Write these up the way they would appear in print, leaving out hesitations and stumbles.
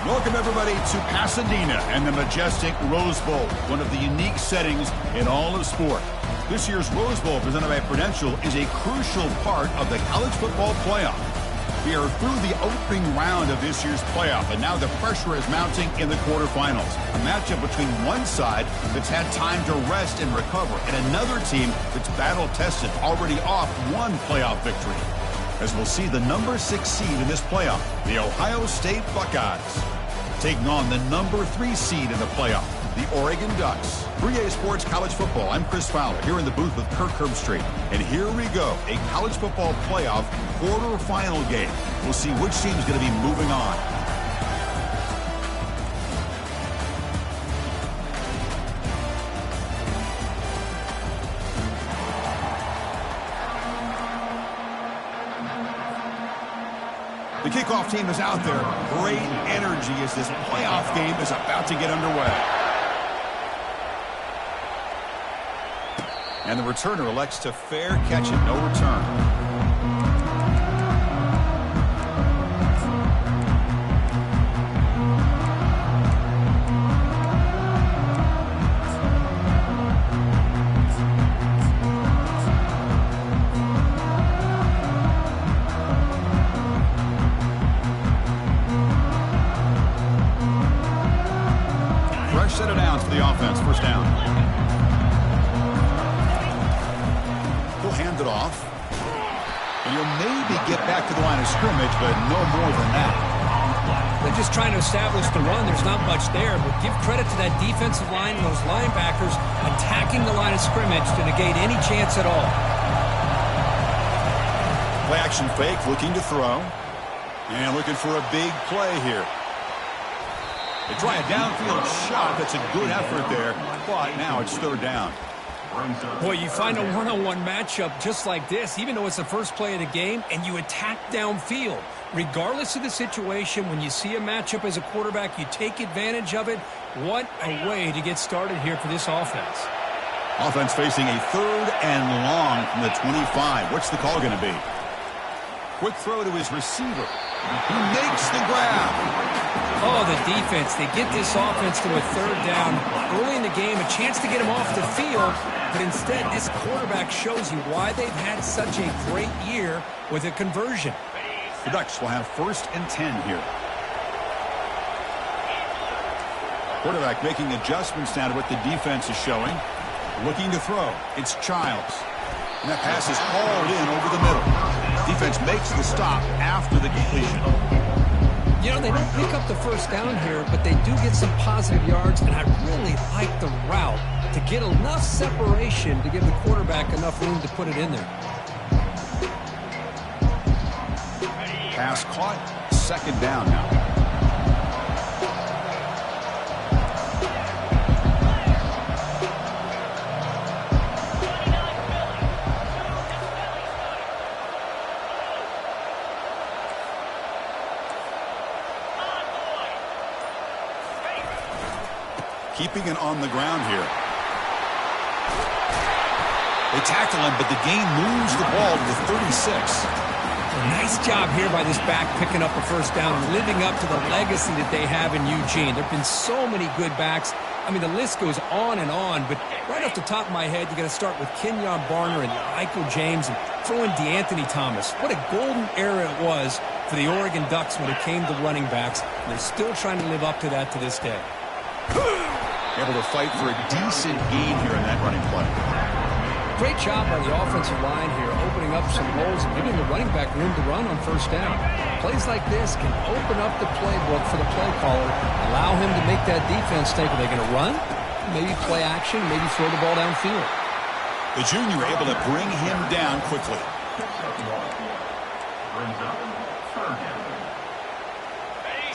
Welcome, everybody, to Pasadena and the majestic Rose Bowl, one of the unique settings in all of sport. This year's Rose Bowl, presented by Prudential, is a crucial part of the college football playoff. We are through the opening round of this year's playoff, and now the pressure is mounting in the quarterfinals. A matchup between one side that's had time to rest and recover, and another team that's battle-tested, already off one playoff victory. As we'll see the number 6 seed in this playoff, the Ohio State Buckeyes, taking on the number 3 seed in the playoff, the Oregon Ducks. 3A Sports College Football, I'm Chris Fowler, here in the booth with Kirk Herbstreit. And here we go, a college football playoff quarterfinal game. We'll see which team is going to be moving on. The kickoff team is out there. Great energy as this playoff game is about to get underway. And the returner elects to fair catch it, no return. Set it down for the offense, first down. He'll hand it off. And he'll maybe get back to the line of scrimmage, but no more than that. They're just trying to establish the run. There's not much there, but give credit to that defensive line and those linebackers attacking the line of scrimmage to negate any chance at all. Play action fake, looking to throw. And looking for a big play here. They try a downfield shot. That's a good effort there, but now it's third down. Boy, you find a one-on-one matchup just like this, even though it's the first play of the game, and you attack downfield. Regardless of the situation, when you see a matchup as a quarterback, you take advantage of it. What a way to get started here for this offense. Offense facing a third and long from the 25. What's the call going to be? Quick throw to his receiver. He makes the grab. Oh, the defense. They get this offense to a third down early in the game, a chance to get him off the field, but instead this quarterback shows you why they've had such a great year with a conversion. The Ducks will have 1st and 10 here. Quarterback making adjustments now to what the defense is showing. Looking to throw. It's Childs. And that pass is hauled in over the middle. Defense makes the stop after the completion. You know, they don't pick up the first down here, but they do get some positive yards, and I really like the route to get enough separation to give the quarterback enough room to put it in there. Pass caught, 2nd down now. Keeping it on the ground here. They tackle him, but the gain moves the ball to the 36. Nice job here by this back picking up a first down and living up to the legacy that they have in Eugene. There have been so many good backs. I mean, the list goes on and on, but right off the top of my head, you got to start with Kenyon Barner and Michael James and throw in DeAnthony Thomas. What a golden era it was for the Oregon Ducks when it came to running backs. And they're still trying to live up to that to this day. Able to fight for a decent gain here in that running play. Great job by the offensive line here, opening up some holes and giving the running back room to run on first down. Plays like this can open up the playbook for the play caller, allow him to make that defense think, are they going to run? Maybe play action, maybe throw the ball downfield. The junior able to bring him down quickly.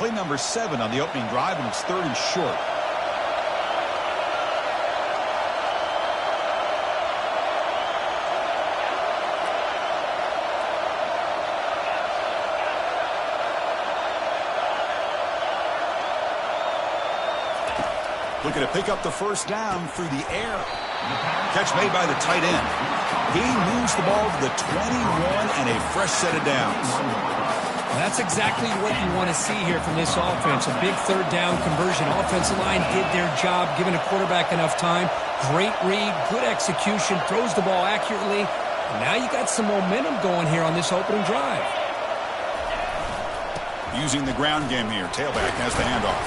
Play number 7 on the opening drive, and it's 3rd and short. Looking to pick up the first down through the air. Catch made by the tight end. He moves the ball to the 21 and a fresh set of downs. That's exactly what you want to see here from this offense. A big third down conversion. Offensive line did their job, giving a quarterback enough time. Great read, good execution, throws the ball accurately. And now you got some momentum going here on this opening drive. Using the ground game here. Tailback has the handoff.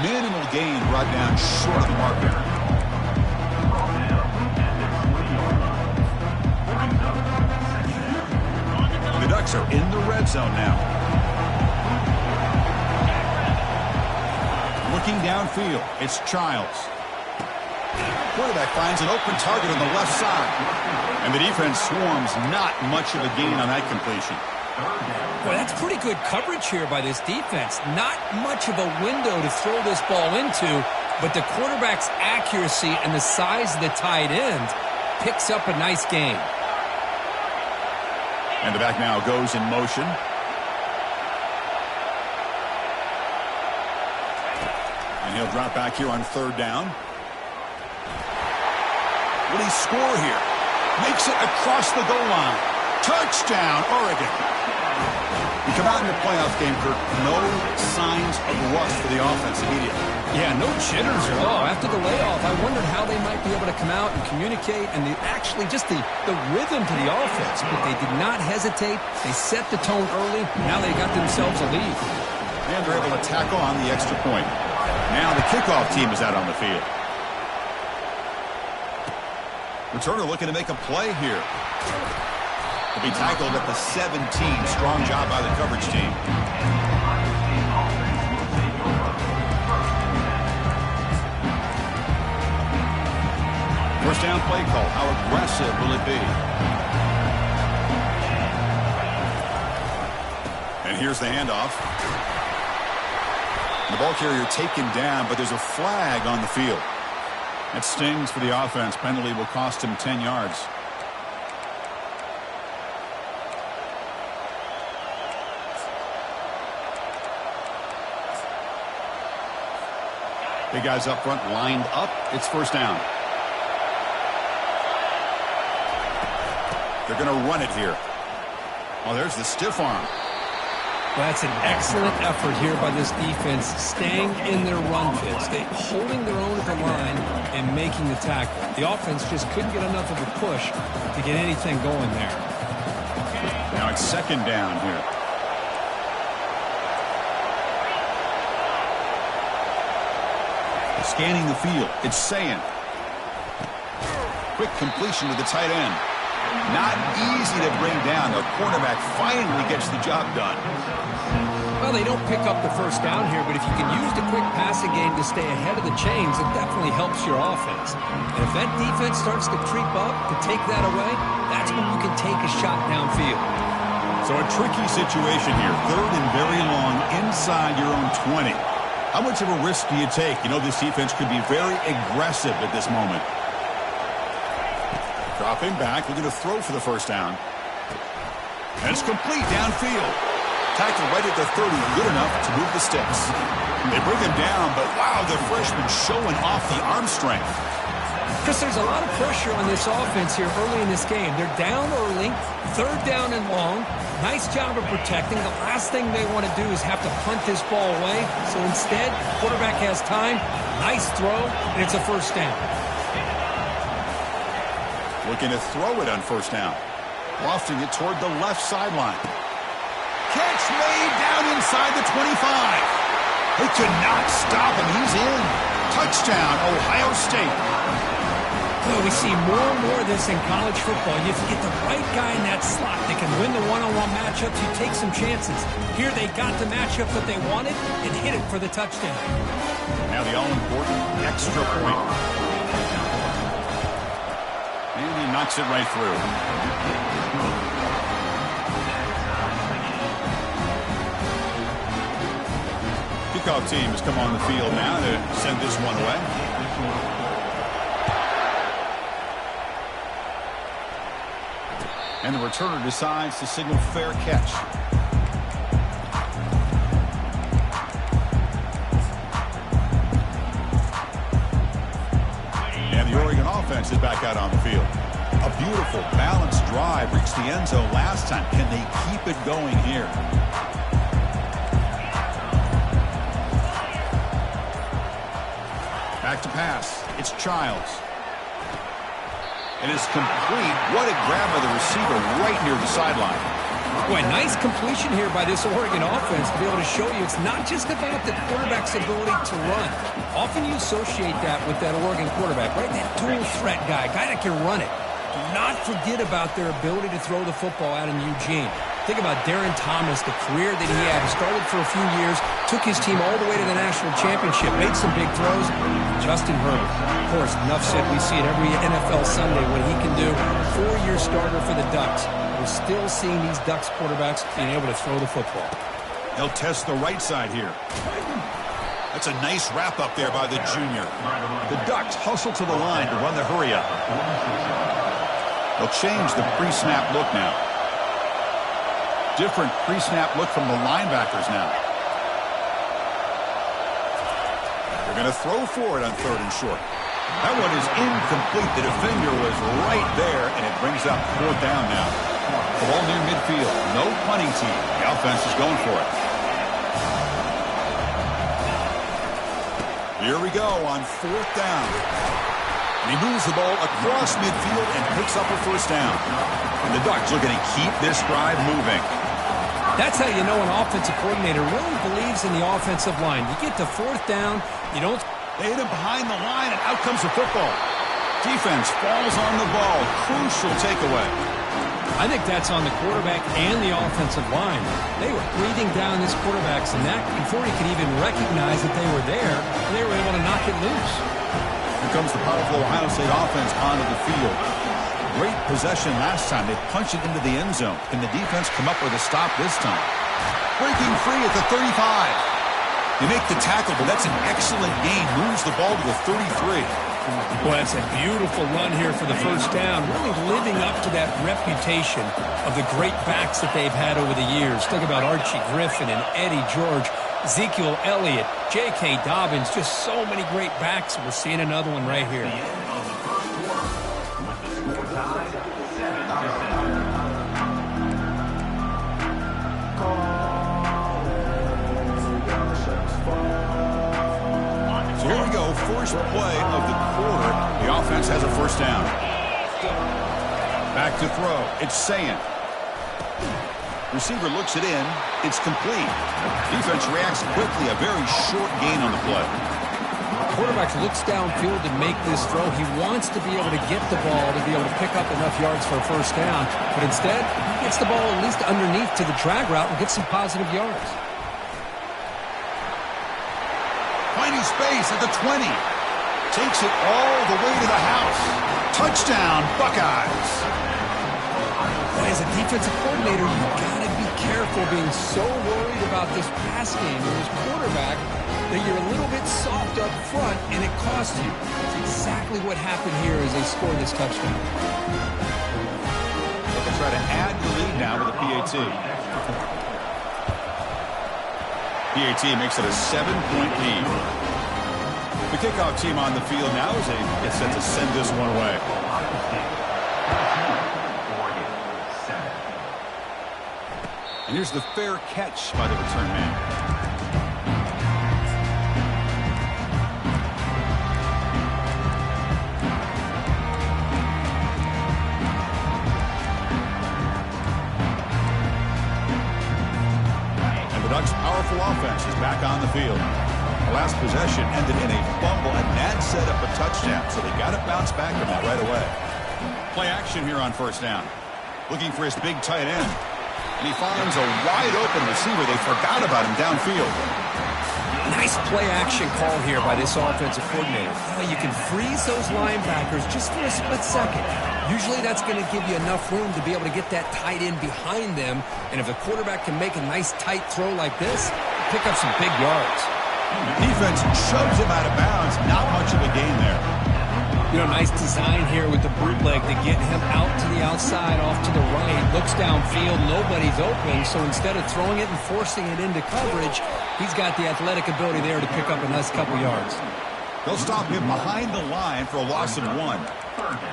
Minimal gain brought down short of the marker. The Ducks are in the red zone now. Looking downfield, it's Childs. Quarterback finds an open target on the left side. And the defense swarms, not much of a gain on that completion. Well, that's pretty good coverage here by this defense. Not much of a window to throw this ball into, but the quarterback's accuracy and the size of the tight end picks up a nice gain. And the back now goes in motion. And he'll drop back here on third down. Will he score here? Makes it across the goal line. Touchdown, Oregon. We come out in the playoff game, Kirk. No signs of rust for the offense immediately. Yeah, no jitters at all. After the layoff, I wondered how they might be able to come out and communicate and actually just the rhythm to the offense. But they did not hesitate. They set the tone early. Now they got themselves a lead. And they're able to tackle on the extra point. Now the kickoff team is out on the field. Returner looking to make a play here. Will be tackled at the 17. Strong job by the coverage team. First down play call. How aggressive will it be? And here's the handoff. The ball carrier taken down, but there's a flag on the field. That stings for the offense. Penalty will cost him 10 yards. Big guys up front lined up. It's first down. They're going to run it here. Oh, there's the stiff arm. That's an excellent effort here by this defense, staying in their run fits, holding their own at the line and making the tackle. The offense just couldn't get enough of a push to get anything going there. Now it's second down here. Scanning the field, it's Sayin. Quick completion to the tight end. Not easy to bring down. The quarterback finally gets the job done. Well, they don't pick up the first down here, but if you can use the quick passing game to stay ahead of the chains, it definitely helps your offense. And if that defense starts to creep up to take that away, that's when you can take a shot downfield. So a tricky situation here. Third and very long inside your own 20. How much of a risk do you take? You know, this defense could be very aggressive at this moment. Dropping back, looking to throw for the first down. And it's complete downfield. Tackled right at the 30, good enough to move the sticks. They bring him down, but wow, the freshman showing off the arm strength. Chris, there's a lot of pressure on this offense here early in this game. They're down early, third down and long. Nice job of protecting. The last thing they want to do is have to punt this ball away. So instead, quarterback has time, nice throw, and it's a first down. Looking to throw it on first down. Lofting it toward the left sideline. Catch made down inside the 25. They could not stop him. He's in. Touchdown, Ohio State. Well, we see more and more of this in college football. If you get the right guy in that slot, they can win the one-on-one matchups. You take some chances. Here they got the matchup that they wanted and hit it for the touchdown. Now the all-important extra point. And he knocks it right through. Kickoff team has come on the field now to send this one away. And the returner decides to signal fair catch. And the Oregon offense is back out on the field. A beautiful, balanced drive reached the end zone last time. Can they keep it going here? Back to pass. It's Childs. And it's complete. What a grab by the receiver right near the sideline. Boy, nice completion here by this Oregon offense to be able to show you it's not just about the quarterback's ability to run. Often you associate that with that Oregon quarterback, right? That dual threat guy that can run it. Do not forget about their ability to throw the football out in Eugene. Think about Darren Thomas, the career that he had. He started for a few years, took his team all the way to the national championship, made some big throws. Justin Herbert. Of course, enough said, we see it every NFL Sunday what he can do. 4-year starter for the Ducks. We're still seeing these Ducks quarterbacks being able to throw the football. He'll test the right side here. That's a nice wrap up there by the junior. The Ducks hustle to the line to run the hurry up. They'll change the pre-snap look now. Different pre-snap look from the linebackers now. They're going to throw for it on 3rd and short. That one is incomplete. The defender was right there, and it brings up 4th down now. The ball near midfield. No punting team. The offense is going for it. Here we go on 4th down. And he moves the ball across midfield and picks up a 1st down. And the Ducks looking to keep this drive moving. That's how you know an offensive coordinator really believes in the offensive line. You get to 4th down, you don't... They hit him behind the line, and out comes the football. Defense falls on the ball. Crucial takeaway. I think that's on the quarterback and the offensive line. They were breathing down this quarterback's neck before he could even recognize that they were there, and they were able to knock it loose. Here comes the powerful Ohio State offense onto the field. Great possession last time. They punched it into the end zone. Can the defense come up with a stop this time? Breaking free at the 35. They make the tackle, but that's an excellent gain. Moves the ball to the 33. Boy, that's a beautiful run here for the 1st down. Really living up to that reputation of the great backs that they've had over the years. Think about Archie Griffin and Eddie George, Ezekiel Elliott, J.K. Dobbins. Just so many great backs. We're seeing another one right here. So here we go, first play of the quarter. The offense has a 1st down. Back to throw. It's Sayant. Receiver looks it in. It's complete. Defense reacts quickly. A very short gain on the play. Quarterback looks downfield to make this throw. He wants to be able to get the ball to be able to pick up enough yards for a 1st down. But instead, he gets the ball at least underneath to the drag route and gets some positive yards. Finding space at the 20. Takes it all the way to the house. Touchdown, Buckeyes. Boy, as a defensive coordinator, you've got to be careful being so worried about this pass game with this quarterback that you're a little bit soft up front and it costs you. That's exactly what happened here as they score this touchdown. They can try to add the lead now with a PAT. PAT makes it a 7-point lead. The kickoff team on the field now as they get set to send this one away. And here's the fair catch by the return man. Powerful offense is back on the field. The last possession ended in a fumble, and that set up a touchdown, so they got to bounce back from that right away. Play action here on 1st down. Looking for his big tight end. And he finds a wide-open receiver. They forgot about him downfield. Nice play-action call here by this offensive coordinator. Well, you can freeze those linebackers just for a split second. Usually that's going to give you enough room to be able to get that tight end behind them. And if the quarterback can make a nice tight throw like this, pick up some big yards. Defense shoves him out of bounds. Not much of a gain there. You know, nice design here with the bootleg to get him out to the outside, off to the right. Looks downfield, nobody's open. So instead of throwing it and forcing it into coverage, he's got the athletic ability there to pick up a nice couple yards. They'll stop him behind the line for a loss of 1.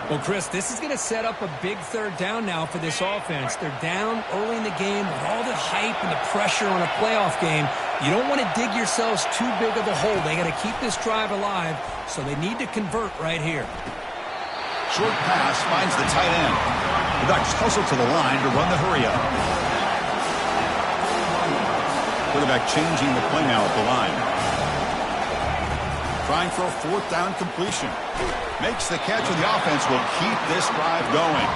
Well, Chris, this is going to set up a big 3rd down now for this offense. They're down early in the game with all the the hype and the pressure on a playoff game, you don't want to dig yourselves too big of a hole. They got to keep this drive alive, so they need to convert right here. Short pass finds the tight end. The Ducks hustle to the line to run the hurry up. Quarterback changing the play now at the line. Trying for a fourth down completion. Makes the catch, and the offense will keep this drive going.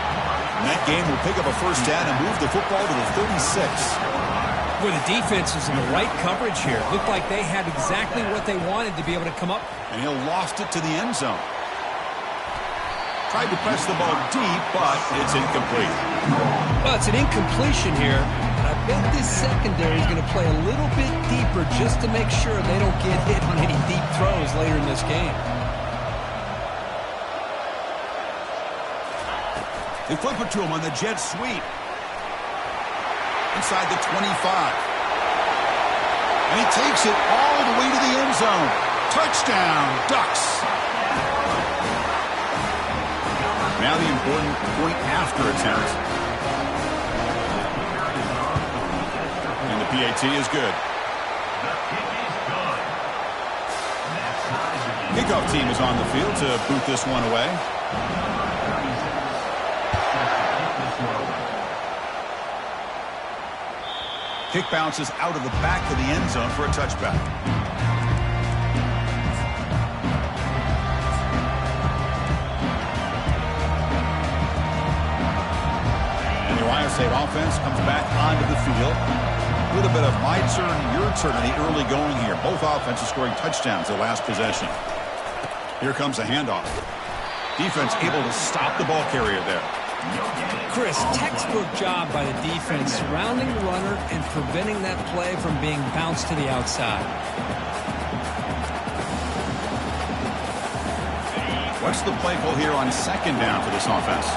And that game will pick up a first down and move the football to the 36. Well, the defense is in the right coverage here. Looked like they had exactly what they wanted to be able to come up. And he'll loft it to the end zone. Tried to press the ball deep, but it's incomplete. Well, it's an incompletion here. I bet this secondary is going to play a little bit deeper just to make sure they don't get hit on any deep throws later in this game. They flip it to him on the jet sweep. Inside the 25. And he takes it all the way to the end zone. Touchdown, Ducks. Now the important point after attempt. And the PAT is good. Kickoff team is on the field to boot this one away. Kick bounces out of the back of the end zone for a touchback. And the Ohio State offense comes back onto the field. A little bit of my turn, your turn in the early going here. Both offenses scoring touchdowns the last possession. Here comes a handoff. Defense able to stop the ball carrier there. Chris, textbook job by the defense surrounding the runner and preventing that play from being bounced to the outside. What's the play call here on second down for this offense?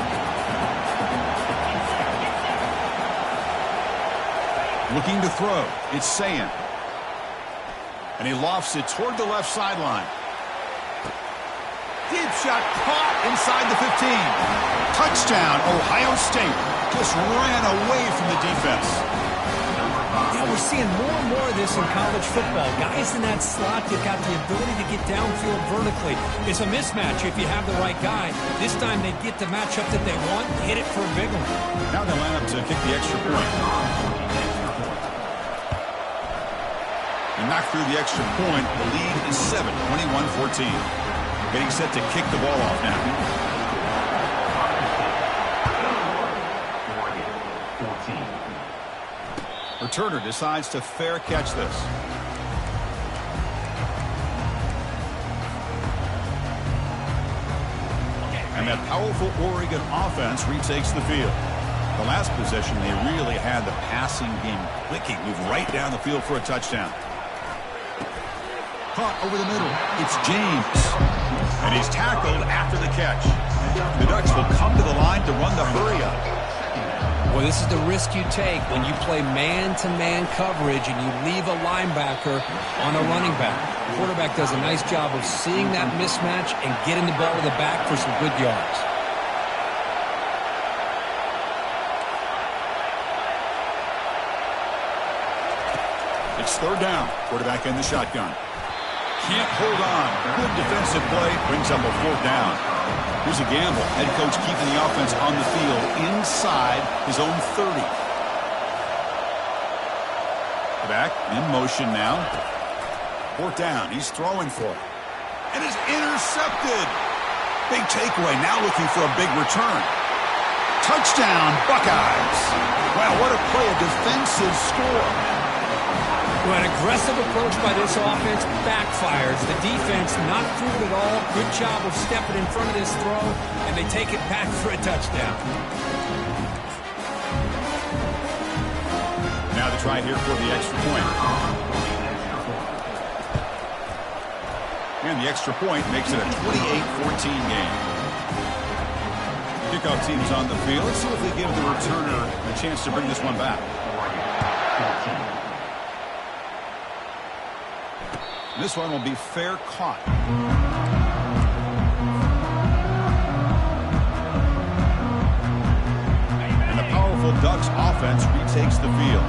Looking to throw. It's Sayin. And he lofts it toward the left sideline. Deep shot caught inside the 15. Touchdown, Ohio State. Just ran away from the defense. Yeah, we're seeing more and more of this in college football. Guys in that slot, they've got the ability to get downfield vertically. It's a mismatch if you have the right guy. This time they get the matchup that they want, hit it for a big one. Now they line up to kick the extra point. And knock through the extra point. The lead is 7, 21-14. Getting set to kick the ball off now. Returner decides to fair catch this. And that powerful Oregon offense retakes the field. The last possession, they really had the passing game clicking. Move right down the field for a touchdown. Caught over the middle. It's James. And he's tackled after the catch. The Ducks will come to the line to run the hurry up. Well, this is the risk you take when you play man-to-man coverage and you leave a linebacker on a running back. The quarterback does a nice job of seeing that mismatch and getting the ball to the back for some good yards. It's third down. Quarterback in the shotgun. Can't hold on. Good defensive play. Brings up a fourth down. Here's a gamble. Head coach keeping the offense on the field inside his own 30. Back in motion now. Fourth down. He's throwing for it. And it's intercepted. Big takeaway. Now looking for a big return. Touchdown, Buckeyes. Wow, what a play. A defensive score. Well, an aggressive approach by this offense backfires. The defense not fooled at all. Good job of stepping in front of this throw, and they take it back for a touchdown. Now they try here for the extra point. And the extra point makes it a 28-14 game. Kickoff team is on the field. Let's see if they give the returner a chance to bring this one back. This one will be fair caught. And a powerful Ducks offense retakes the field.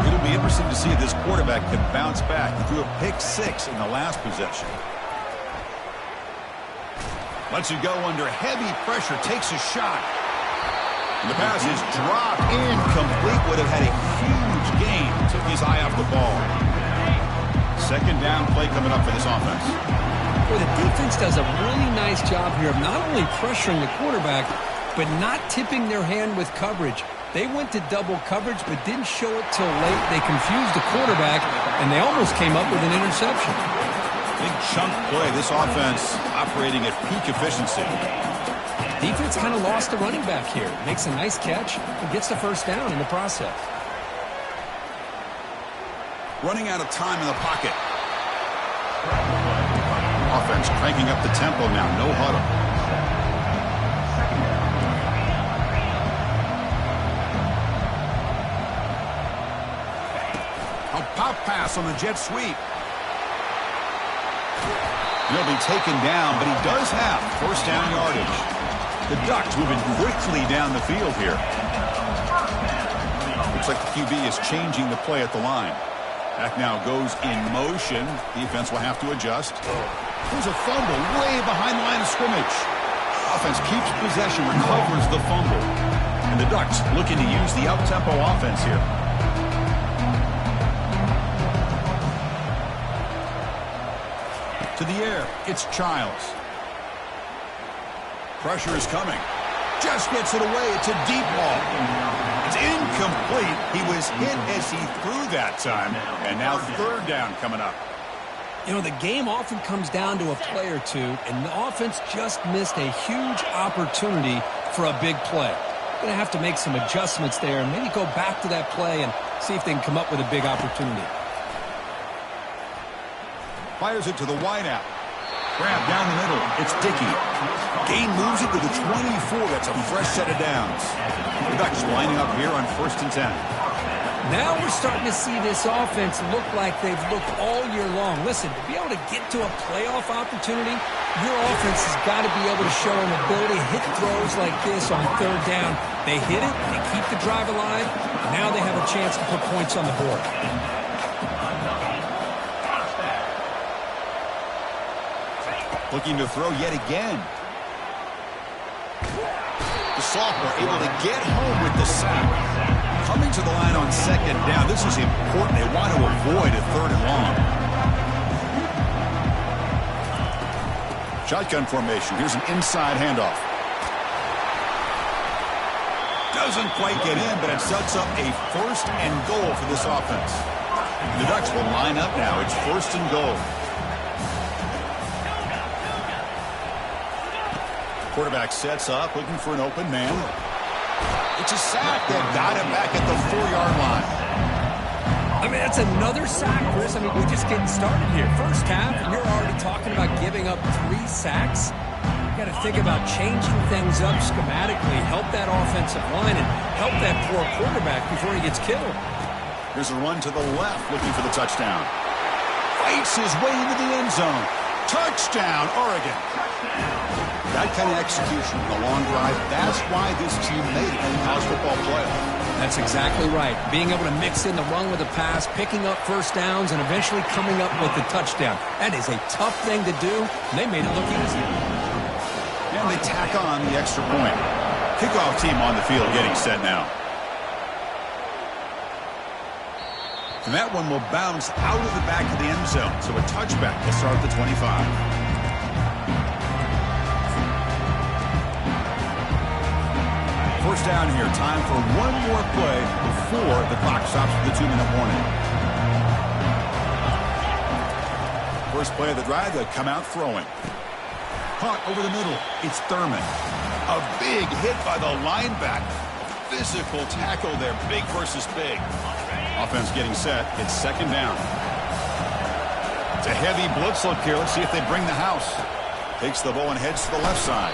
It'll be interesting to see if this quarterback can bounce back. He threw a pick-6 in the last possession. Lets it go under heavy pressure, takes a shot. And the pass is dropped, incomplete. Would have had a huge gain. Took his eye off the ball. Second down play coming up for this offense. Well, the defense does a really nice job here of not only pressuring the quarterback, but not tipping their hand with coverage. They went to double coverage, but didn't show it till late. They confused the quarterback, and they almost came up with an interception. Big chunk play. This offense operating at peak efficiency. Defense kind of lost the running back here. Makes a nice catch and gets the first down in the process. Running out of time in the pocket. Offense cranking up the tempo now. No huddle. A pop pass on the jet sweep. He'll be taken down, but he does have first down yardage. The Ducks moving quickly down the field here. Looks like the QB is changing the play at the line. Back now goes in motion. Defense will have to adjust. There's a fumble way behind the line of scrimmage. Offense keeps possession, recovers the fumble. And the Ducks looking to use the up-tempo offense here. To the air, it's Childs. Pressure is coming. Just gets it away. It's a deep ball. It's incomplete. He was hit as he threw that time. And now third down coming up. You know, the game often comes down to a play or two, and the offense just missed a huge opportunity for a big play. Going to have to make some adjustments there and maybe go back to that play and see if they can come up with a big opportunity. Fires it to the wideout. Grab down the middle. It's Dickey. Gain moves it to the 24. That's a fresh set of downs. The Ducks lining up here on 1st and 10. Now we're starting to see this offense look like they've looked all year long. Listen, to be able to get to a playoff opportunity, your offense has got to be able to show an ability to hit throws like this on third down. They hit it, they keep the drive alive, now they have a chance to put points on the board. Looking to throw yet again. The sophomore able to get home with the sack. Coming to the line on second down. This is important. They want to avoid a third and long. Shotgun formation. Here's an inside handoff. Doesn't quite get in, but it sets up a 1st and goal for this offense. The Ducks will line up now. It's 1st and goal. Quarterback sets up, looking for an open man. It's a sack. They got him back at the 4-yard line. I mean, that's another sack, Chris. I mean, we're just getting started here. First half, and you're already talking about giving up 3 sacks. You got to think about changing things up schematically, help that offensive line, and help that poor quarterback before he gets killed. Here's a run to the left, looking for the touchdown. Fights his way into the end zone. Touchdown, Oregon. That kind of execution in a long drive, that's why this team made it in the college football playoff. That's exactly right. Being able to mix in the run with the pass, picking up first downs, and eventually coming up with the touchdown. That is a tough thing to do, and they made it look easy. And they tack on the extra point. Kickoff team on the field getting set now. And that one will bounce out of the back of the end zone, so a touchback to start the 25. First down here. Time for one more play before the clock stops for the 2-minute warning. First play of the drive, they come out throwing. Caught over the middle. It's Thurman. A big hit by the linebacker. Physical tackle there. Big versus big. Offense getting set. It's second down. It's a heavy blitz look here. Let's see if they bring the house. Takes the ball and heads to the left side.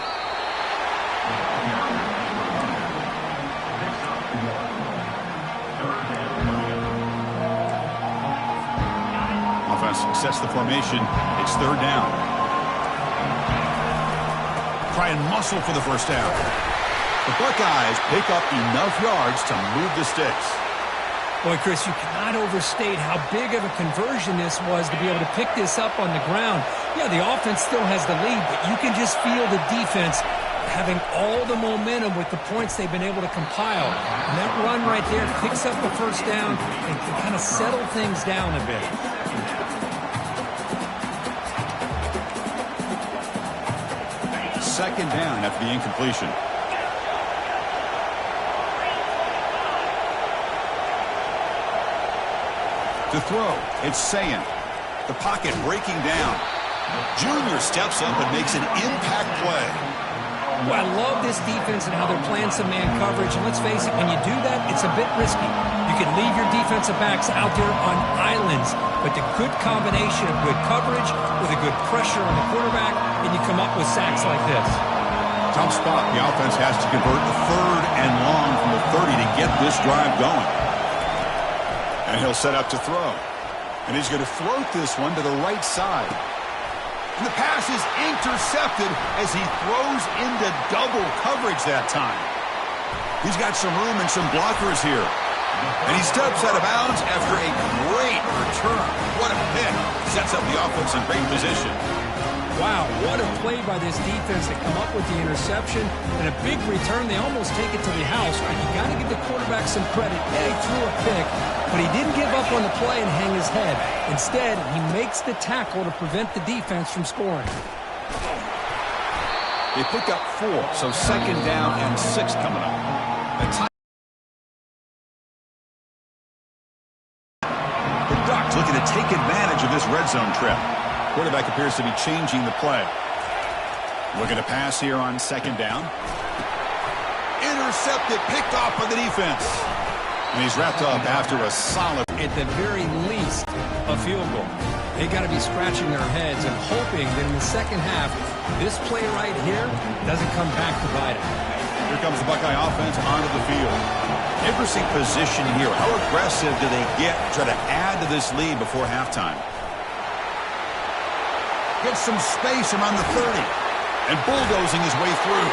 Sets the formation. It's third down. Try and muscle for the first down. The Buckeyes pick up enough yards to move the sticks. Boy, Chris, you cannot overstate how big of a conversion this was to be able to pick this up on the ground. Yeah, the offense still has the lead, but you can just feel the defense having all the momentum with the points they've been able to compile. And that run right there picks up the first down and can kind of settle things down a bit. Second down after the incompletion. To throw, it's Sayin. The pocket breaking down. Junior steps up and makes an impact play. Well, I love this defense and how they're playing some man coverage. And let's face it, when you do that, it's a bit risky. You can leave your defensive backs out there on islands, but the good combination of good coverage with a good pressure on the quarterback, and you come up with sacks like this. Tough spot. The offense has to convert a 3rd and long from the 30 to get this drive going. And he'll set up to throw. And he's going to float this one to the right side. And the pass is intercepted as he throws into double coverage that time. He's got some room and some blockers here. And he steps out of bounds after a great return. What a pick. Sets up the offense in great position. Wow, what a play by this defense to come up with the interception and a big return. They almost take it to the house, but you got to give the quarterback some credit. Yeah, he threw a pick, but he didn't give up on the play and hang his head. Instead, he makes the tackle to prevent the defense from scoring. They pick up 4, so second down and 6 coming up. The Ducks looking to take advantage of this red zone trip. Quarterback appears to be changing the play. Looking to pass here on second down. Intercepted, picked off by the defense. And he's wrapped up after a solid. At the very least, a field goal. They got to be scratching their heads and hoping that in the second half, this play right here doesn't come back to bite it. Here comes the Buckeye offense onto the field. Interesting position here. How aggressive do they get to try to add to this lead before halftime? Gets some space around the 30. And bulldozing his way through.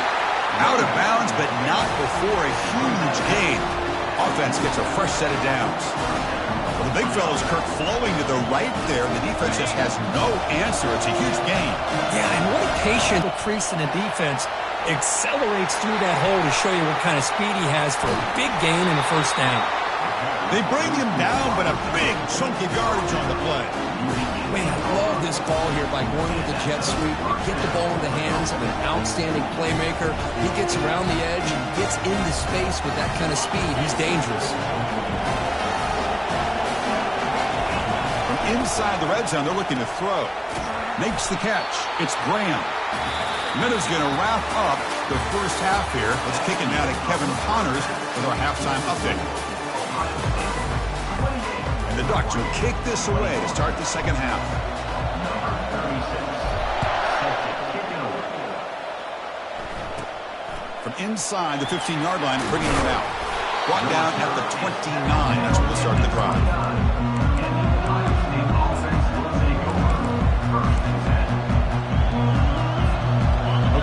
Out of bounds, but not before a huge gain. Offense gets a fresh set of downs. Well, the big fellow's Kirk flowing to the right there. The defense just has no answer. It's a huge gain. Yeah, and what a patient crease in the defense accelerates through that hole to show you what kind of speed he has for a big gain in the first down. They bring him down, but a big chunk of yardage on the play. Man, I love this call here by going with the jet sweep. You get the ball in the hands of an outstanding playmaker. He gets around the edge and gets into space with that kind of speed. He's dangerous. From inside the red zone, they're looking to throw. Makes the catch. It's Graham. Minuta's going to wrap up the first half here. Let's kick it now to Kevin Connors with our halftime update. And the Ducks will kick this away to start the second half. From inside the 15-yard line, bringing it out. Brought down at the 29. That's where we'll start the drive.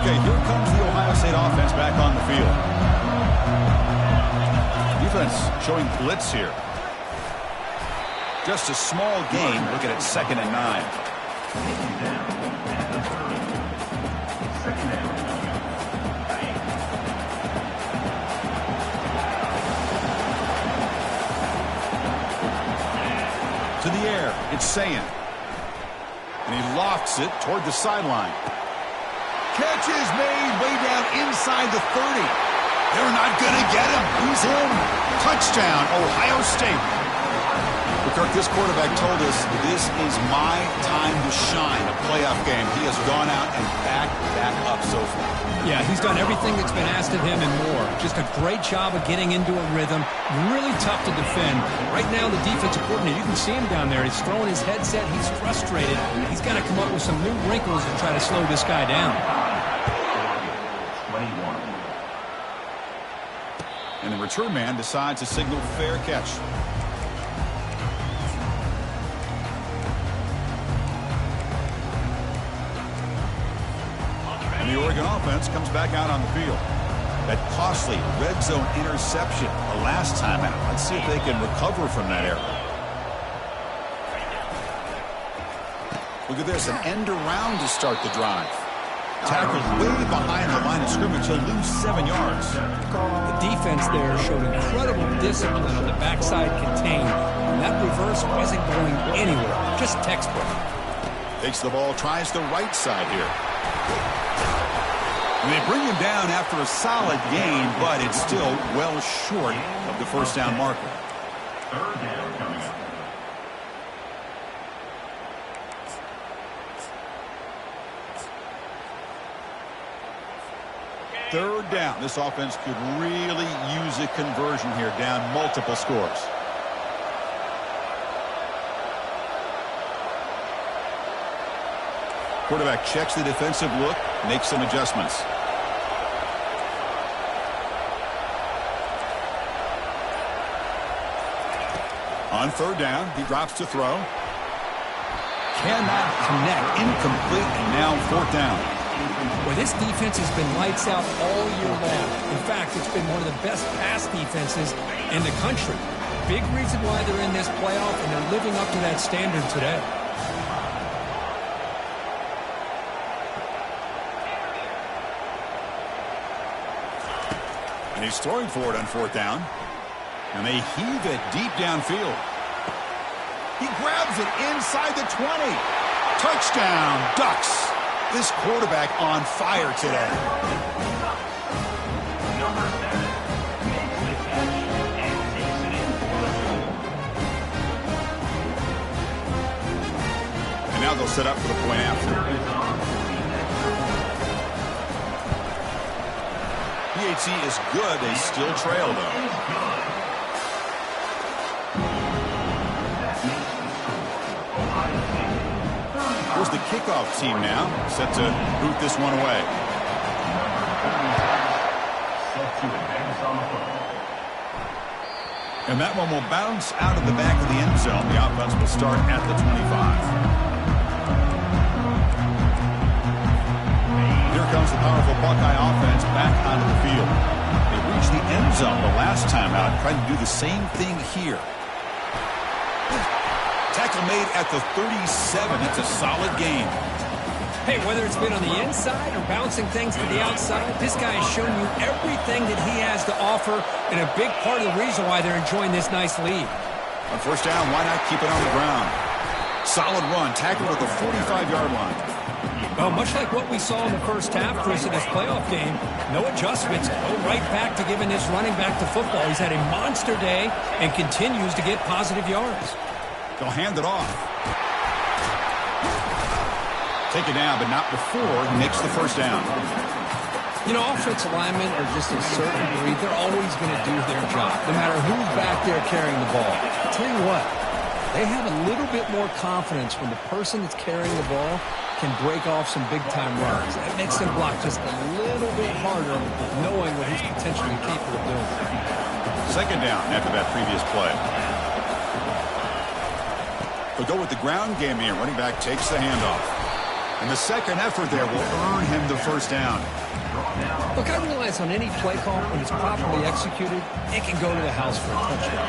Okay, here comes the Ohio State offense back on the field. Defense showing blitz here. Just a small gain. Looking at 2nd and 9. To the air. It's Sayin. And he lofts it toward the sideline. Catch is made way down inside the 30. They're not going to get him. He's in. Touchdown, Ohio State. But Kirk, this quarterback told us this is my time to shine, a playoff game. He has gone out and backed that up so far. Yeah, he's done everything that's been asked of him and more. Just a great job of getting into a rhythm. Really tough to defend. Right now, the defensive coordinator, you can see him down there. He's throwing his headset. He's frustrated. He's got to come up with some new wrinkles to try to slow this guy down. And the return man decides to signal fair catch. And the Oregon offense comes back out on the field. That costly red zone interception the last time out. Let's see if they can recover from that error. Look at this, an end around to start the drive. Tackled way behind the line of scrimmage. He'll lose 7 yards. The defense there showed incredible discipline on the backside contained. And that reverse wasn't going anywhere. Just textbook. Takes the ball, tries the right side here. And they bring him down after a solid gain, but it's still well short of the first down marker. Third down coming up. Third down. This offense could really use a conversion here, down multiple scores. Quarterback checks the defensive look, makes some adjustments. On third down, he drops to throw. Cannot connect. Incomplete, and now fourth down. Well, this defense has been lights out all year long. In fact, it's been one of the best pass defenses in the country. Big reason why they're in this playoff, and they're living up to that standard today. And he's throwing for it on fourth down. And they heave it deep downfield. He grabs it inside the 20. Touchdown, Ducks. This quarterback on fire today. And now they'll set up for the point after. PHC is good. They still trail, though. Here's the kickoff team now, set to boot this one away. And that one will bounce out of the back of the end zone. The offense will start at the 25. Here comes the powerful Buckeye offense back onto the field. They reached the end zone the last time out, trying to do the same thing here. Tackle made at the 37. That's a solid game. Hey, whether it's been on the inside or bouncing things to the outside, this guy has shown you everything that he has to offer, and a big part of the reason why they're enjoying this nice lead. On first down, why not keep it on the ground? Solid run, tackled at the 45-yard line. Well, much like what we saw in the first half, Chris, in this playoff game, no adjustments. Go right back to giving this running back to football. He's had a monster day and continues to get positive yards. They'll hand it off. Take it down, but not before he makes the first down. You know, offensive linemen are just a certain breed. They're always going to do their job, no matter who's back there carrying the ball. I'll tell you what, they have a little bit more confidence when the person that's carrying the ball can break off some big-time runs. That makes them block just a little bit harder, knowing what he's potentially capable of doing. Second down after that previous play. They'll go with the ground game here. Running back takes the handoff. And the second effort there will earn him the first down. Look, I realize on any play call, when it's properly executed, it can go to the house for a touchdown.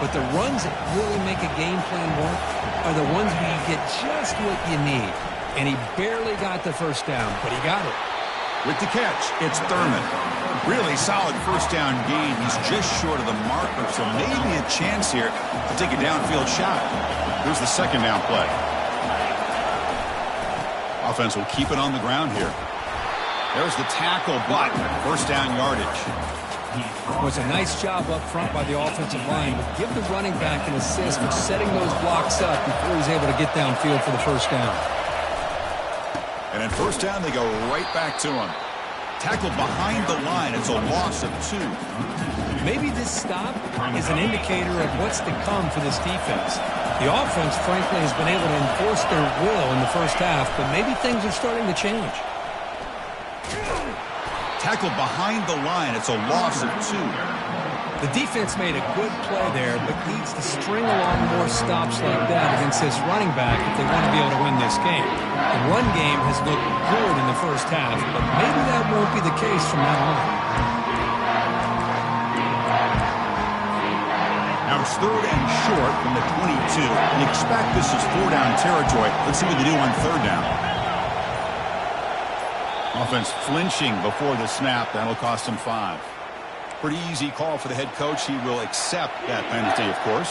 But the runs that really make a game plan work are the ones where you get just what you need. And he barely got the first down, but he got it. With the catch, it's Thurman. Really solid first down gain. He's just short of the marker, so maybe a chance here to take a downfield shot. Here's the second down play. Offense will keep it on the ground here. There's the tackle, but first down yardage. It was a nice job up front by the offensive line, but give the running back an assist for setting those blocks up before he's able to get downfield for the first down. And in first down, they go right back to him. Tackled behind the line. It's a loss of 2. Maybe this stop is an indicator of what's to come for this defense. The offense, frankly, has been able to enforce their will in the first half, but maybe things are starting to change. Tackled behind the line. It's a loss of 2. The defense made a good play there, but needs to string along more stops like that against this running back if they want to be able to win this game. The run game has looked good in the first half, but maybe that won't be the case from now on. Now it's 3rd and short from the 22. You expect this is 4-down territory. Let's see what they do on 3rd down. Offense flinching before the snap. That'll cost him 5. Pretty easy call for the head coach. He will accept that penalty, of course.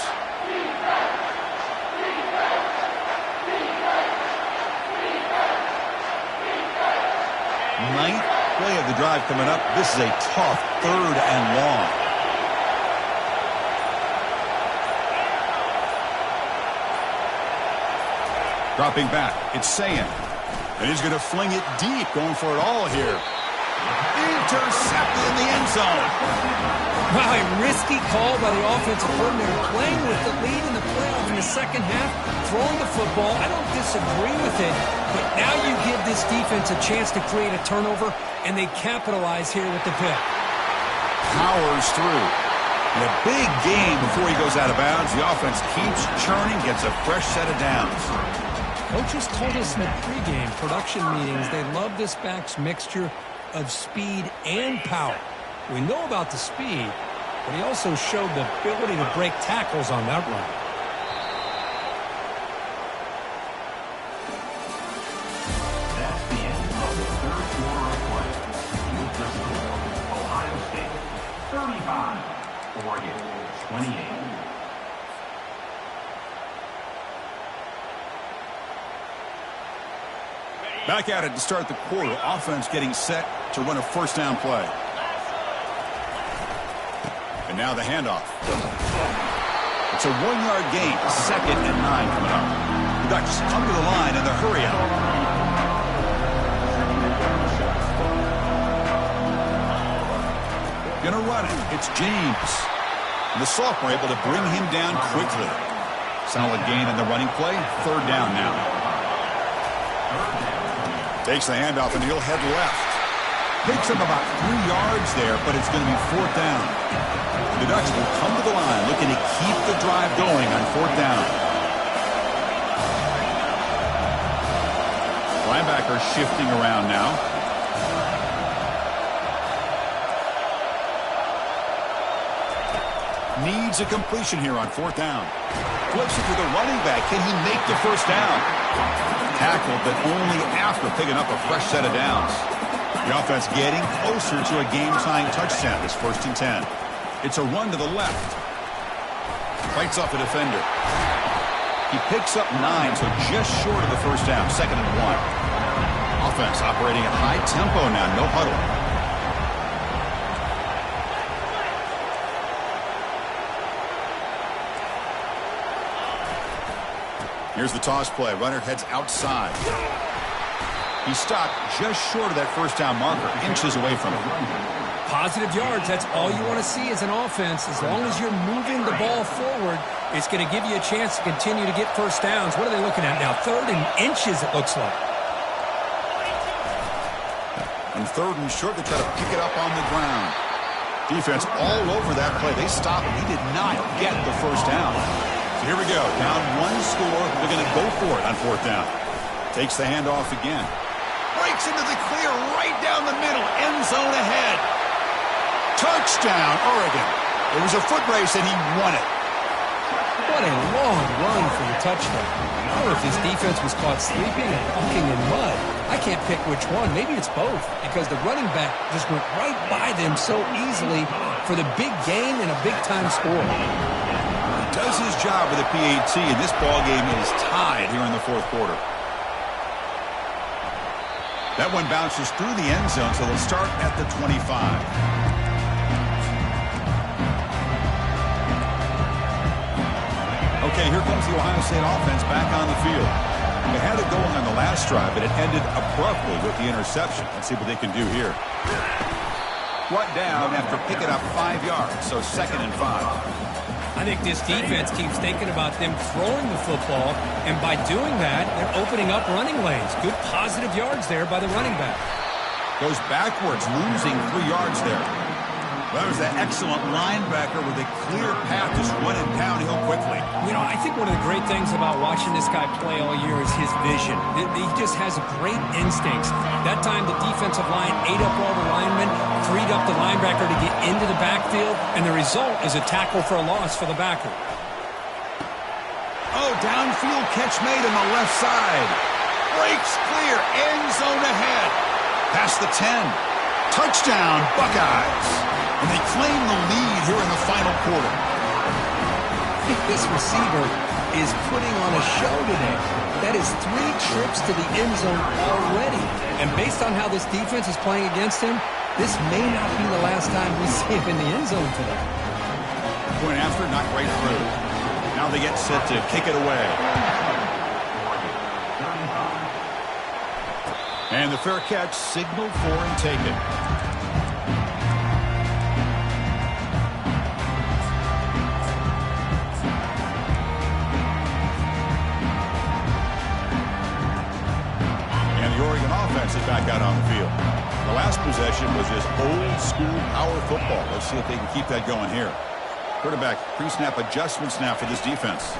Ninth play of the drive coming up. This is a tough 3rd and long. Dropping back, it's Sayan. And he's going to fling it deep, going for it all here. Intercepted in the end zone. Wow, a risky call by the offensive coordinator, playing with the lead in the playoff in the second half, throwing the football. I don't disagree with it, but now you give this defense a chance to create a turnover, and they capitalize here with the pick. Powers through. In a big game before he goes out of bounds, the offense keeps churning, gets a fresh set of downs. Coaches told us in the pregame production meetings they love this back's mixture of speed and power. We know about the speed, but he also showed the ability to break tackles on that run. That's the end of the third quarter of play. With the score, Ohio State 35, Oregon 28. Back at it to start the quarter. Offense getting set to run a first down play. And now the handoff. It's a 1-yard gain. 2nd and 9 coming up. The Ducks come to the line in the hurry up. Gonna run it. It's James. And the sophomore able to bring him down quickly. Solid gain in the running play. 3rd down now. Takes the handoff and he'll head left. Picks up about 3 yards there, but it's going to be 4th down. The Ducks will come to the line looking to keep the drive going on 4th down. Linebacker shifting around now. Needs a completion here on 4th down. Flips it to the running back. Can he make the first down? Tackled, but only after picking up a fresh set of downs. The offense getting closer to a game-tying touchdown. It's 1st and 10. It's a run to the left. Fights off a defender. He picks up 9, so just short of the first down. 2nd and 1. Offense operating at high tempo now. No huddle. Here's the toss play. Runner heads outside. He stopped just short of that first down marker, inches away from it. Positive yards, that's all you want to see as an offense. As long as you're moving the ball forward, it's going to give you a chance to continue to get first downs. What are they looking at now? 3rd and inches, it looks like. And 3rd and short, they try to pick it up on the ground. Defense all over that play. They stopped him. He did not get the first down. So here we go. Down 1 score. They're going to go for it on 4th down. Takes the handoff again. Breaks into the clear right down the middle. End zone ahead. Touchdown, Oregon. It was a foot race, and he won it. What a long run for the touchdown. I don't know if this defense was caught sleeping or walking in mud. I can't pick which one. Maybe it's both, because the running back just went right by them so easily for the big gain and a big-time score. Does his job with the PAT, and this ball game is tied here in the 4th quarter. That one bounces through the end zone, so they'll start at the 25. Okay, here comes the Ohio State offense back on the field. They had it going on the last drive, but it ended abruptly with the interception. Let's see what they can do here. Brought down after picking up 5 yards, so 2nd and 5. I think this defense keeps thinking about them throwing the football, and by doing that, they're opening up running lanes. Good positive yards there by the running back. Goes backwards, losing 3 yards there. Well, that was an excellent linebacker with a clear path, just running downhill quickly. You know, I think one of the great things about watching this guy play all year is his vision. He just has great instincts. That time, the defensive line ate up all the linemen, freed up the linebacker to get into the backfield, and the result is a tackle for a loss for the backer. Oh, downfield catch made on the left side. Breaks clear, end zone ahead. Past the 10. Touchdown, Buckeyes. And they claim the lead here in the final quarter. This receiver is putting on a show today. That is 3 trips to the end zone already. And based on how this defense is playing against him, this may not be the last time we see him in the end zone today. Point after, not right through. Now they get set to kick it away. And the fair catch signaled for and taken. Is back out on the field. The last possession was just old school power football. Let's see if they can keep that going here. Quarterback pre-snap adjustments now for this defense.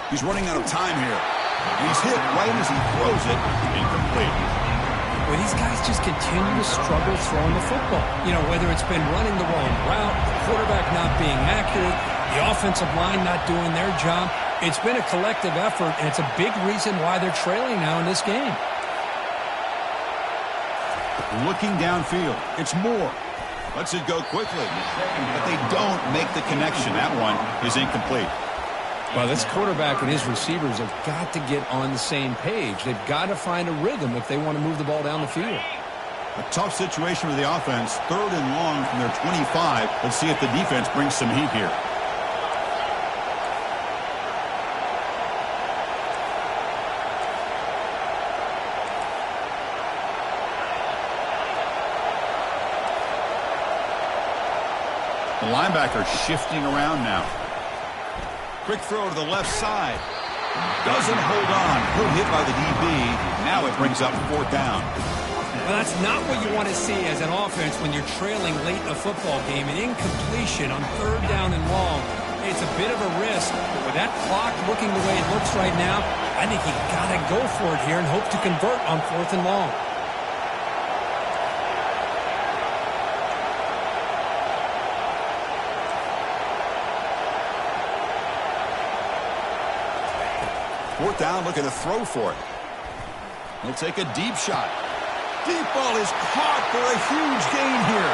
He's running out of time here. And he's hit right as he throws it. Incomplete. Well, these guys just continue to struggle throwing the football. You know, whether it's been running the wrong route, the quarterback not being accurate, the offensive line not doing their job. It's been a collective effort, and it's a big reason why they're trailing now in this game. Looking downfield. It's Moore. Lets it go quickly. But they don't make the connection. That one is incomplete. Well, this quarterback and his receivers have got to get on the same page. They've got to find a rhythm if they want to move the ball down the field. A tough situation with the offense. 3rd and long from their 25. Let's see if the defense brings some heat here. The linebacker shifting around now. Quick throw to the left side. Doesn't hold on. He'll hit by the DB. Now it brings up 4th down. Well, that's not what you want to see as an offense when you're trailing late in a football game. An incompletion on 3rd down and long. It's a bit of a risk. But with that clock looking the way it looks right now, I think you got to go for it here and hope to convert on 4th and long. Fourth down, looking to throw for it. He'll take a deep shot. Deep ball is caught for a huge gain here.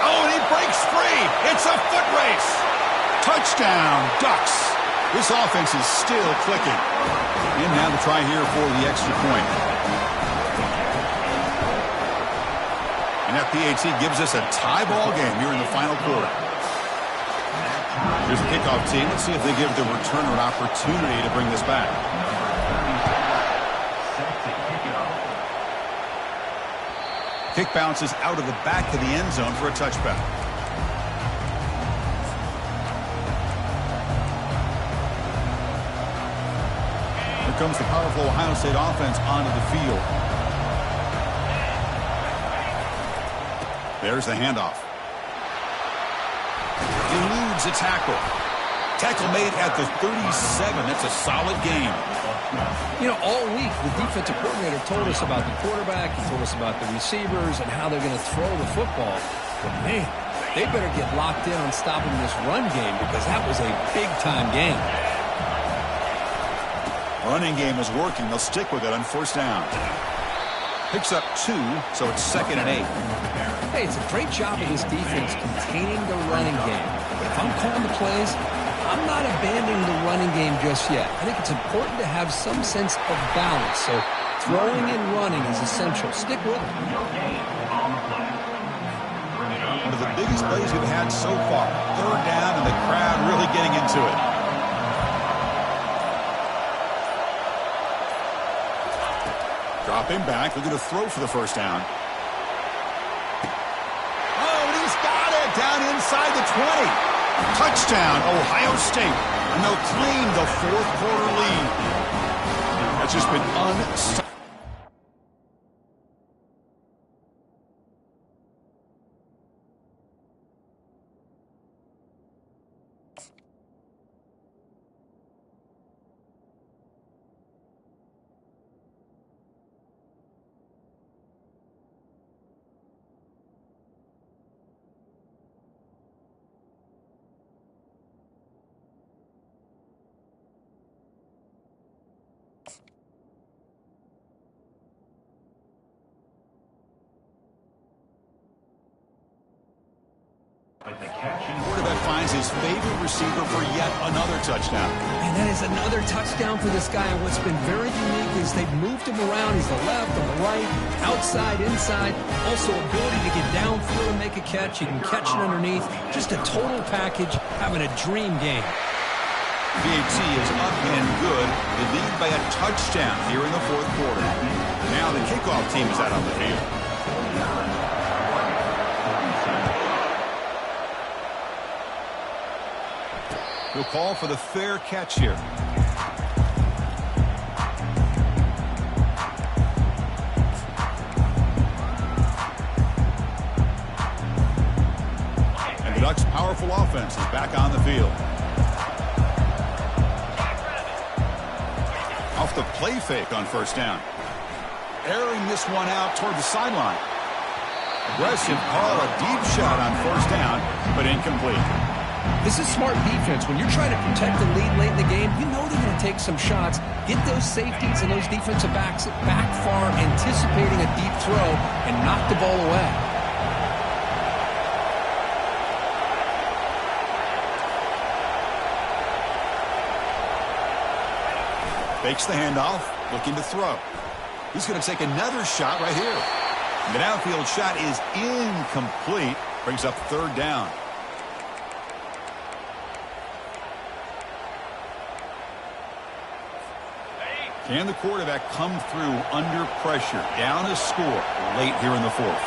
Oh, and he breaks free. It's a foot race. Touchdown, Ducks. This offense is still clicking. And now to try here for the extra point. And that PAT gives us a tie ball game here in the final quarter. Here's the kickoff team. Let's see if they give the returner an opportunity to bring this back. Kick bounces out of the back of the end zone for a touchback. Here comes the powerful Ohio State offense onto the field. There's the handoff. Eludes a tackle. Tackle made at the 37. That's a solid game. You know, all week, the defensive coordinator told us about the quarterback. He told us about the receivers and how they're going to throw the football. But, man, they better get locked in on stopping this run game because that was a big-time game. Running game is working. They'll stick with it on 1st down. Picks up 2, so it's 2nd and 8. Hey, it's a great job of this defense containing the running game. But if I'm calling the plays, I'm not abandoning the running game just yet. I think it's important to have some sense of balance. So throwing and running is essential. Stick with it. One of the biggest plays we've had so far. 3rd down and the crowd really getting into it. Drop him back. Looking to throw for the 1st down. Oh, and he's got it down inside the 20. Touchdown, Ohio State. And they'll claim the 4th quarter lead. That's just been unstoppable. finds his favorite receiver for yet another touchdown. And that is another touchdown for this guy. And what's been very unique is they've moved him around. He's the left, on the right, outside, inside. Also ability to get downfield and make a catch. He can catch it underneath. Just a total package, having a dream game. VAT is up and good. They lead by a touchdown here in the fourth quarter. Now the kickoff team is out on the field. He'll call for the fair catch here. And the Ducks' powerful offense is back on the field. Off the play fake on first down. Airing this one out toward the sideline. Aggressive call, a deep shot on first down, but incomplete. This is smart defense. When you're trying to protect the lead late in the game, you know they're going to take some shots. Get those safeties and those defensive backs back far, anticipating a deep throw, and knock the ball away. Fakes the handoff, looking to throw. He's going to take another shot right here. The downfield shot is incomplete. Brings up third down. Can the quarterback come through under pressure? Down a score late here in the fourth.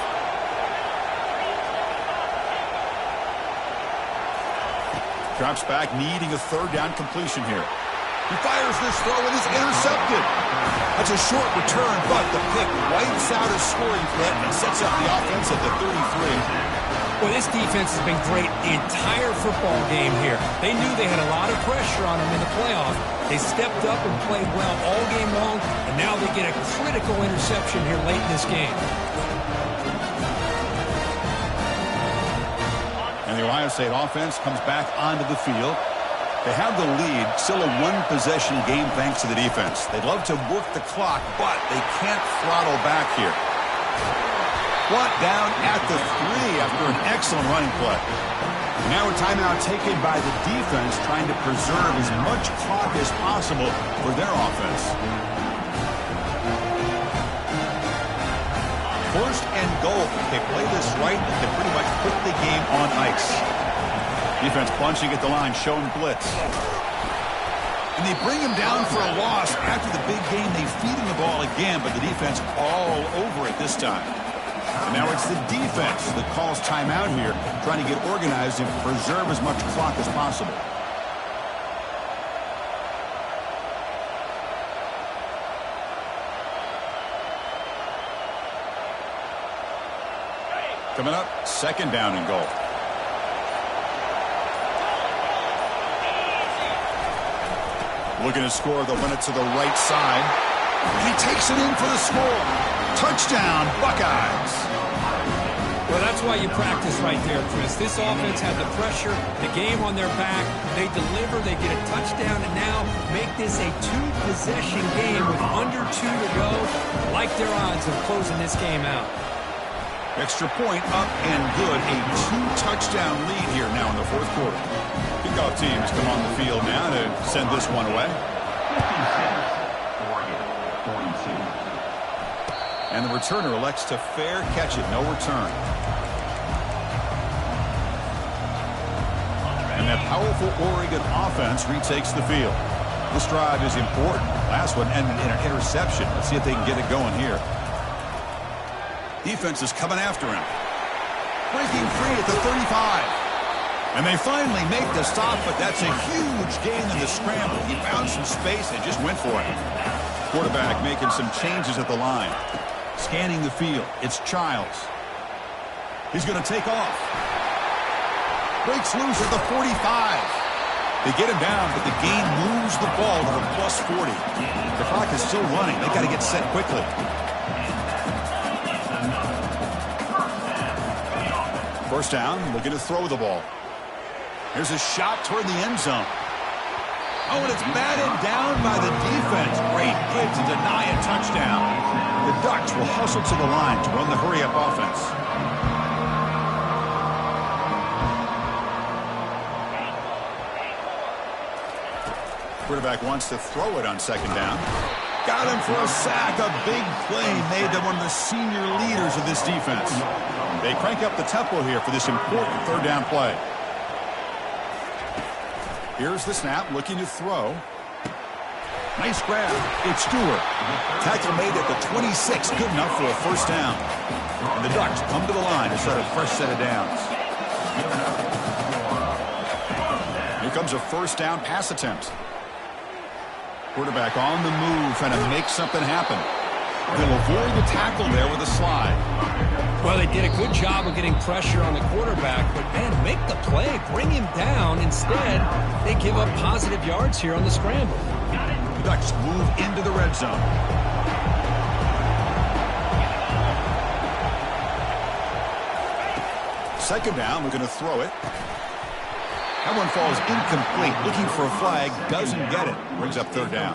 Drops back, needing a third down completion here. He fires this throw and is intercepted. That's a short return, but the pick wipes out a scoring threat and sets up the offense at the 33. Well, this defense has been great the entire football game here. They knew they had a lot of pressure on them in the playoff. They stepped up and played well all game long, and now they get a critical interception here late in this game. And the Ohio State offense comes back onto the field. They have the lead, still a one-possession game thanks to the defense. They'd love to work the clock, but they can't throttle back here. Brought down at the 3 after an excellent running play. Now a timeout taken by the defense, trying to preserve as much clock as possible for their offense. First and goal. They play this right, and they pretty much put the game on ice. Defense bunching at the line, showing blitz. And they bring him down for a loss. After the big game, they feed him the ball again, but the defense all over it this time. And now it's the defense that calls timeout here, trying to get organized and preserve as much clock as possible. Coming up, second down and goal. Looking to score, they'll run it to the right side. And he takes it in for the score. Touchdown, Buckeyes. Well, that's why you practice right there, Chris. This offense had the pressure, the game on their back. They deliver, they get a touchdown, and now make this a two-possession game with under 2 to go. Like their odds of closing this game out. Extra point up and good. A 2-touchdown lead here now in the fourth quarter. Kickoff teams come on the field now to send this one away. And the returner elects to fair catch it. No return. And that powerful Oregon offense retakes the field. This drive is important. Last one ended in an interception. Let's see if they can get it going here. Defense is coming after him. Breaking free at the 35. And they finally make the stop, but that's a huge gain in the scramble. He found some space and just went for it. Quarterback making some changes at the line. Scanning the field. It's Childs. He's going to take off. Breaks loose at the 45. They get him down, but the gain moves the ball to the plus 40. The clock is still running. They got to get set quickly. First down, looking to throw the ball. Here's a shot toward the end zone. Oh, and it's batted down by the defense. Great hit to deny a touchdown. The Ducks will hustle to the line to run the hurry-up offense. Quarterback wants to throw it on second down. Got him for a sack. A big play made by one of the senior leaders of this defense. They crank up the tempo here for this important third down play. Here's the snap, looking to throw. Nice grab. It's Stewart. Tackle made at the 26. Good enough for a first down. And the Ducks come to the line to start a fresh set of downs. Here comes a first down pass attempt. Quarterback on the move, trying to make something happen. They'll avoid the tackle there with a slide. Well, they did a good job of getting pressure on the quarterback, but, man, make the play, bring him down. Instead, they give up positive yards here on the scramble. The Ducks move into the red zone. Second down, we're going to throw it. That one falls incomplete. Looking for a flag, doesn't get it. Brings up third down.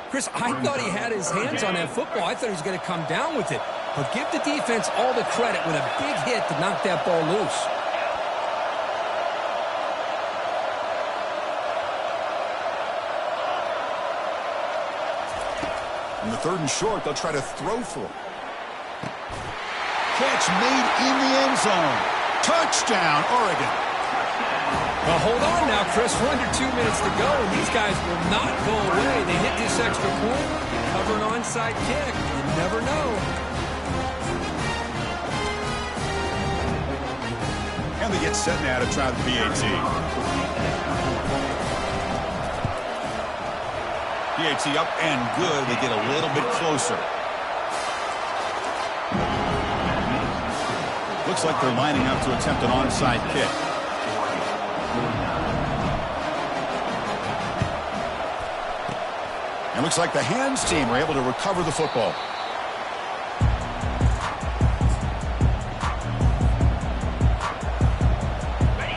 Chris, I thought he had his hands on that football. I thought he was going to come down with it. But give the defense all the credit with a big hit to knock that ball loose. On the third and short, they'll try to throw for it. Catch made in the end zone. Touchdown, Oregon. Well, hold on now, Chris. We're under 2 minutes to go, and these guys will not go away. They hit this extra point, cover an onside kick. You never know. And they get set now to try the PAT. PAT up and good. They get a little bit closer. Looks like they're lining up to attempt an onside kick. And looks like the hands team are able to recover the football.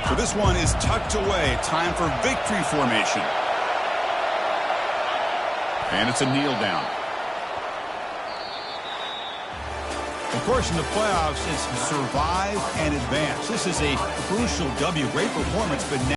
So this one is tucked away. Time for victory formation. And it's a kneel down. Of course, in the playoffs, it's survive and advance. This is a crucial W. Great performance, but now